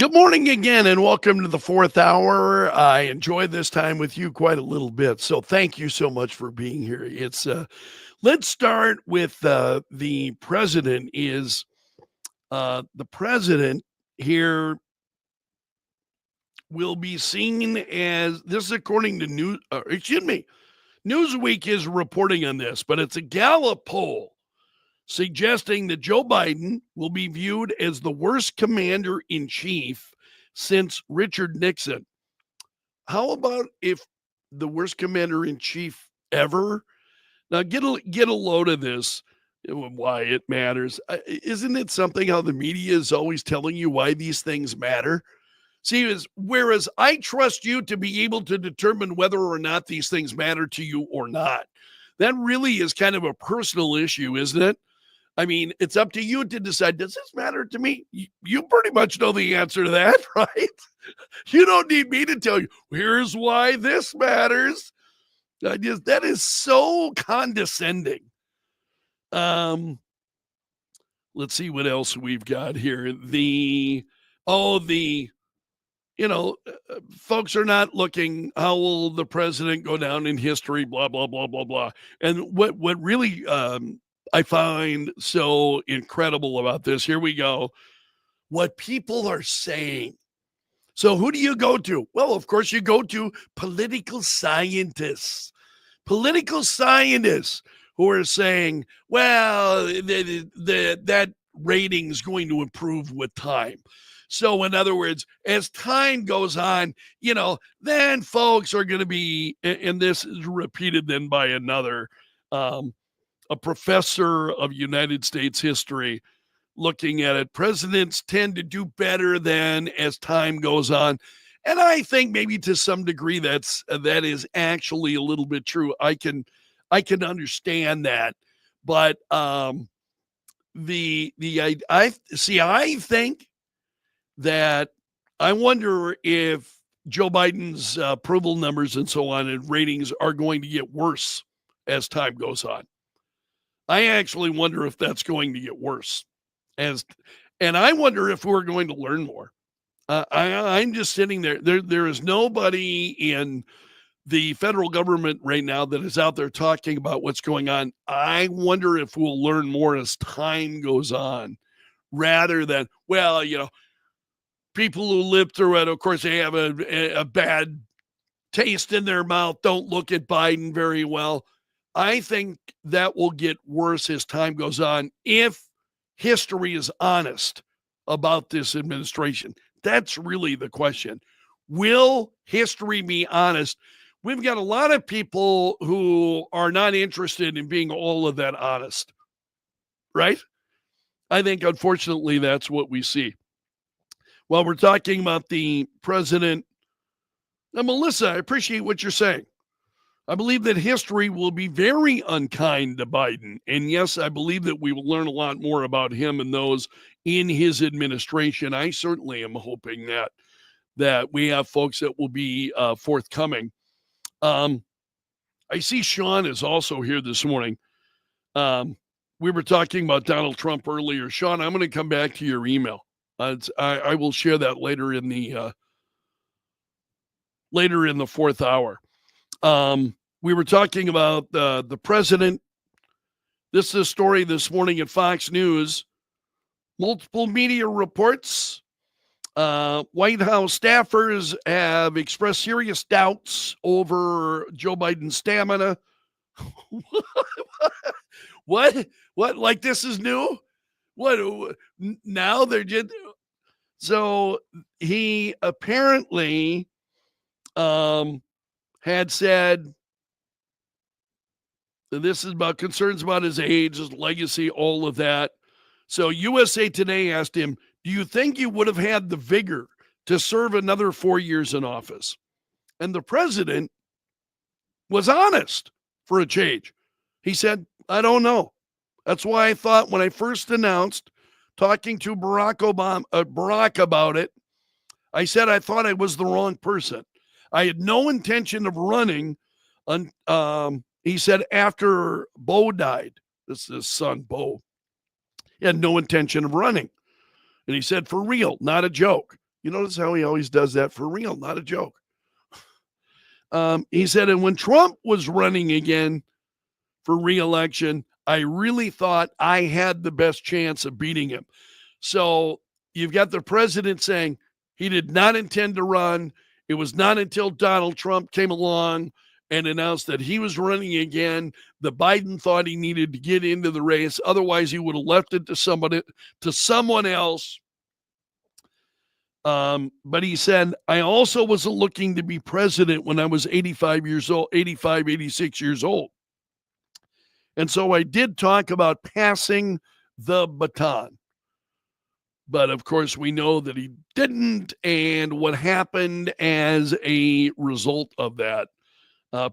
Good morning again, and welcome to the fourth hour. I enjoyed this time with you quite a little bit, so thank you so much for being here. Let's start with the president. Is the president here will be seen as this is according to Newsweek is reporting on this, but it's a Gallup poll suggesting that Joe Biden will be viewed as the worst commander in chief since Richard Nixon. How about if the worst commander in chief ever? Now get a load of this. Why it matters. Isn't it something how the media is always telling you why these things matter? See, whereas I trust you to be able to determine whether or not these things matter to you or not. That really is kind of a personal issue, isn't it? I mean, it's up to you to decide, does this matter to me? You pretty much know the answer to that, right? You don't need me to tell you, here's why this matters. That is so condescending. Let's see what else we've got here. Folks are not looking, how will the president go down in history, blah, blah, blah, blah, blah. And what really I find so incredible about this, here we go, what people are saying. So who do you go to? Well, of course, you go to political scientists who are saying, well, that rating is going to improve with time. So in other words, as time goes on, then folks are going to be, and this is repeated then by another, a professor of United States history looking at it. Presidents tend to do better than as time goes on. And I think maybe to some degree that is actually a little bit true. I can understand that. But I think that I wonder if Joe Biden's approval numbers and so on and ratings are going to get worse as time goes on. I actually wonder if that's going to get worse. And I wonder if we're going to learn more. I'm just sitting there. There is nobody in the federal government right now that is out there talking about what's going on. I wonder if we'll learn more as time goes on rather than, people who live through it, of course, they have a bad taste in their mouth, don't look at Biden very well. I think that will get worse as time goes on if history is honest about this administration. That's really the question. Will history be honest? We've got a lot of people who are not interested in being all of that honest, right? I think, unfortunately, that's what we see. Well, we're talking about the president. Now, Melissa, I appreciate what you're saying. I believe that history will be very unkind to Biden. And yes, I believe that we will learn a lot more about him and those in his administration. I certainly am hoping that we have folks that will be forthcoming. I see Sean is also here this morning. We were talking about Donald Trump earlier. Sean, I'm going to come back to your email. I will share that later in the fourth hour. We were talking about the president. This is a story this morning at Fox News. Multiple media reports. White House staffers have expressed serious doubts over Joe Biden's stamina. What? Like this is new? What? Now they're just... So he apparently had said, this is about concerns about his age, his legacy, all of that. So USA Today asked him, do you think you would have had the vigor to serve another 4 years in office? And the president was honest for a change. He said, I don't know. That's why I thought when I first announced talking to Barack about it, I said I thought I was the wrong person. I had no intention of running. He said after Bo died, this is his son, Bo, he had no intention of running. And he said, for real, not a joke. You notice how he always does that for real, not a joke. He said, and when Trump was running again for re-election, I really thought I had the best chance of beating him. So you've got the president saying he did not intend to run. It was not until Donald Trump came along and announced that he was running again that Biden thought he needed to get into the race. Otherwise, he would have left it to someone else. But he said, I also wasn't looking to be president when I was 85 years old, 85, 86 years old. And so I did talk about passing the baton. But of course, we know that he didn't, and what happened as a result of that,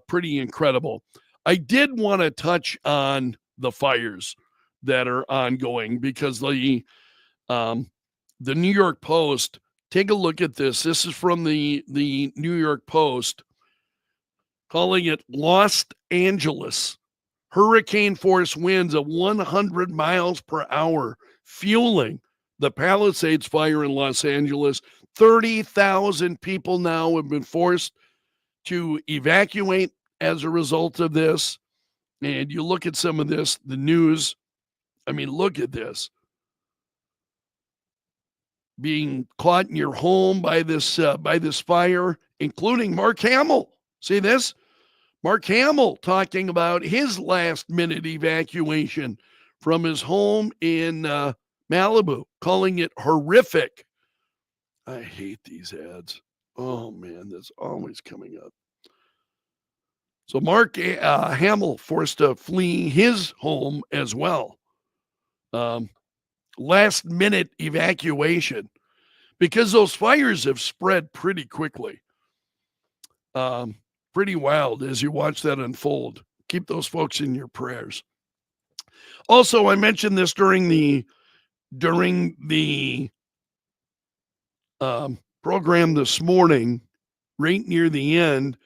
pretty incredible. I did want to touch on the fires that are ongoing because the New York Post, take a look at this. This is from the New York Post, calling it Los Angeles. Hurricane force winds of 100 miles per hour, fueling the Palisades fire in Los Angeles. 30,000 people now have been forced to evacuate as a result of this. And you look at some of this, the news. I mean, look at this. Being caught in your home by this fire, including Mark Hamill. See this? Mark Hamill talking about his last-minute evacuation from his home in Malibu, calling it horrific. I hate these ads. Oh, man, that's always coming up. So Mark Hamill forced to flee his home as well. Last-minute evacuation because those fires have spread pretty quickly. Pretty wild as you watch that unfold. Keep those folks in your prayers. Also, I mentioned this during the program this morning, right near the end.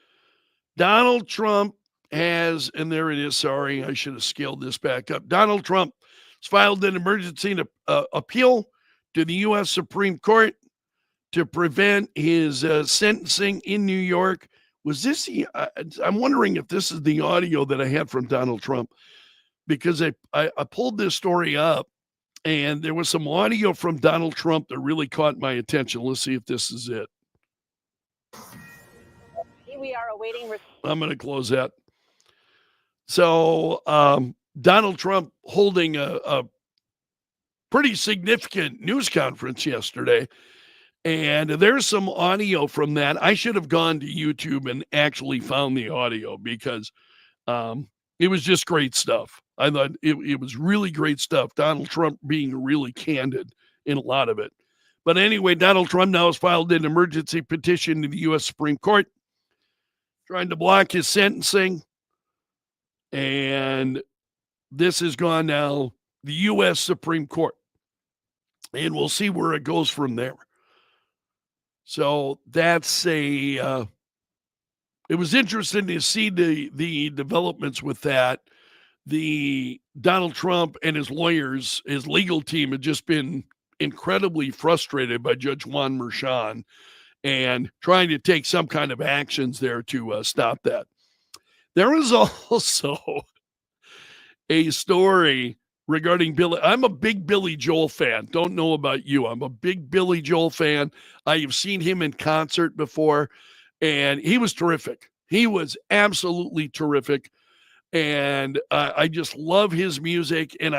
Donald Trump has, and there it is. Sorry, I should have scaled this back up. Donald Trump has filed an emergency appeal to the U.S. Supreme Court to prevent his sentencing in New York. Was this I'm wondering if this is the audio that I had from Donald Trump, because I pulled this story up and there was some audio from Donald Trump that really caught my attention. Let's see if this is it. We are awaiting. I'm going to close that. So Donald Trump holding a pretty significant news conference yesterday. And there's some audio from that. I should have gone to YouTube and actually found the audio because it was just great stuff. I thought it was really great stuff. Donald Trump being really candid in a lot of it. But anyway, Donald Trump now has filed an emergency petition to the U.S. Supreme Court trying to block his sentencing. And this has gone now the U.S. Supreme Court. And we'll see where it goes from there. So that's it was interesting to see the developments with that. The Donald Trump and his lawyers, his legal team had just been incredibly frustrated by Judge Juan Merchan and trying to take some kind of actions there to stop that. There was also a story regarding Billy. I'm a big Billy Joel fan. Don't know about you. I'm a big Billy Joel fan. I have seen him in concert before, and he was terrific. He was absolutely terrific. And I just love his music. And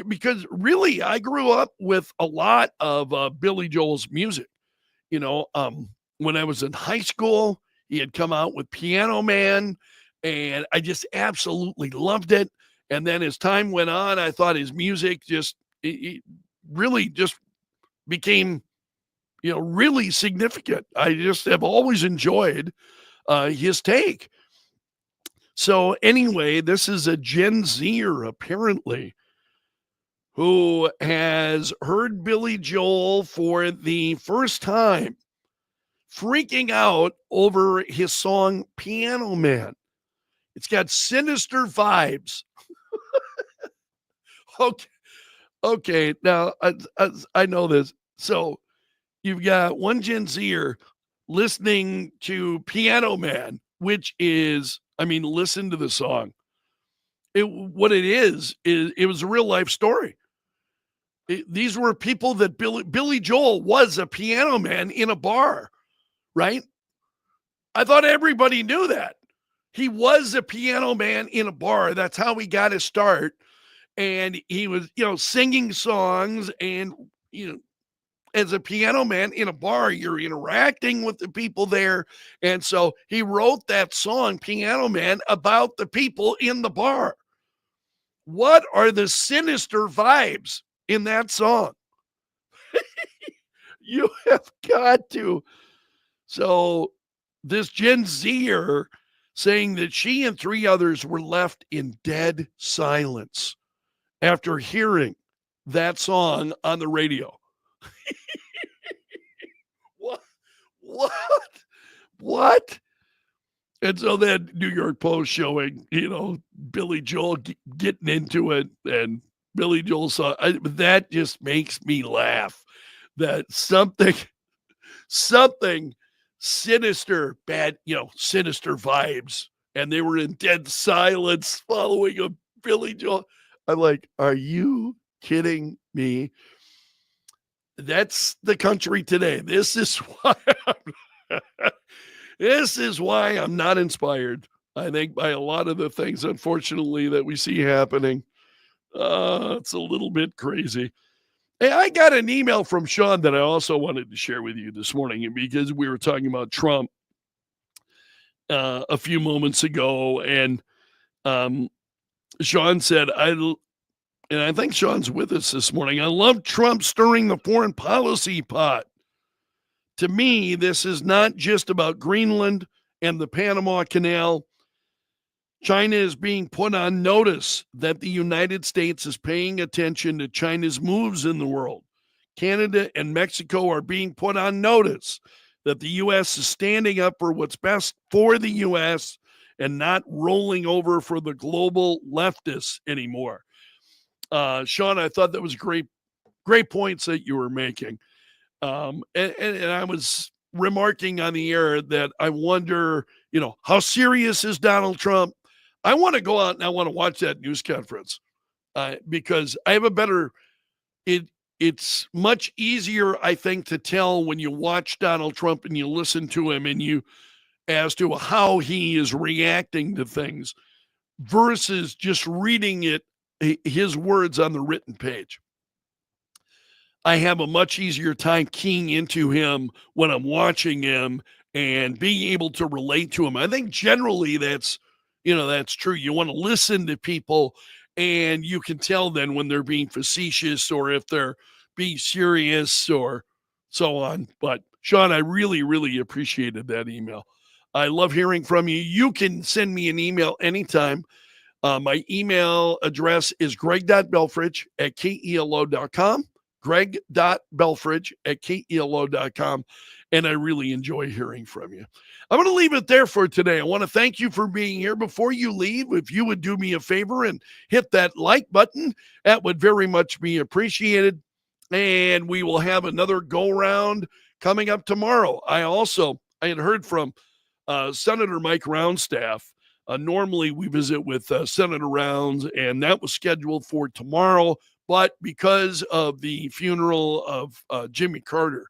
because really I grew up with a lot of Billy Joel's music. You know, when I was in high school, he had come out with Piano Man, and I just absolutely loved it. And then as time went on, I thought his music it really just became, really significant. I just have always enjoyed his take. So anyway, this is a Gen Zer, apparently, who has heard Billy Joel for the first time, freaking out over his song Piano Man. It's got sinister vibes. Okay. Now, I know this. So you've got one Gen Zer listening to Piano Man, which is, I mean, listen to the song. What it is it was a real life story. These were people that Billy Joel was a piano man in a bar, right? I thought everybody knew that. He was a piano man in a bar. That's how he got his start. And he was, singing songs and, as a piano man in a bar, you're interacting with the people there. And so he wrote that song, Piano Man, about the people in the bar. What are the sinister vibes in that song? You have got to. So this Gen Zer saying that she and 3 others were left in dead silence after hearing that song on the radio. What? What? What? And so then New York Post showing, Billy Joel getting into it, and Billy Joel saw that just makes me laugh that something sinister, bad, sinister vibes. And they were in dead silence following a Billy Joel. I'm like, are you kidding me? That's the country today. This is why I'm not inspired, I think, by a lot of the things, unfortunately, that we see happening. It's a little bit crazy. Hey, I got an email from Sean that I also wanted to share with you this morning because we were talking about Trump a few moments ago. And Sean said, and I think Sean's with us this morning, I love Trump stirring the foreign policy pot. To me, this is not just about Greenland and the Panama Canal. China is being put on notice that the United States is paying attention to China's moves in the world. Canada and Mexico are being put on notice that the U.S. is standing up for what's best for the U.S. and not rolling over for the global leftists anymore. Sean, I thought that was great points that you were making. And I was remarking on the air that I wonder, how serious is Donald Trump? I want to go out and I want to watch that news conference because I have a better, it's much easier, I think, to tell when you watch Donald Trump and you listen to him and you as to how he is reacting to things versus just reading his words on the written page. I have a much easier time keying into him when I'm watching him and being able to relate to him. I think generally that's true. You want to listen to people and you can tell then when they're being facetious or if they're being serious or so on. But Sean, I really, really appreciated that email. I love hearing from you. You can send me an email anytime. My email address is greg.belfrage@kelo.com. greg.belfrage@kelo.com. And I really enjoy hearing from you. I'm going to leave it there for today. I want to thank you for being here. Before you leave, if you would do me a favor and hit that like button, that would very much be appreciated. And we will have another go round coming up tomorrow. I had heard from Senator Mike Roundstaff. Normally we visit with Senator Rounds, and that was scheduled for tomorrow. But because of the funeral of Jimmy Carter,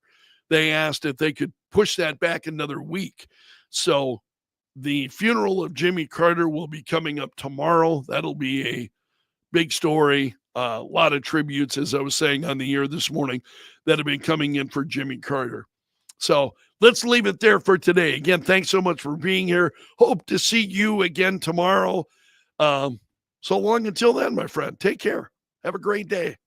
they asked if they could push that back another week. So the funeral of Jimmy Carter will be coming up tomorrow. That'll be a big story. A lot of tributes, as I was saying on the air this morning, that have been coming in for Jimmy Carter. So let's leave it there for today. Again, thanks so much for being here. Hope to see you again tomorrow. So long until then, my friend. Take care. Have a great day.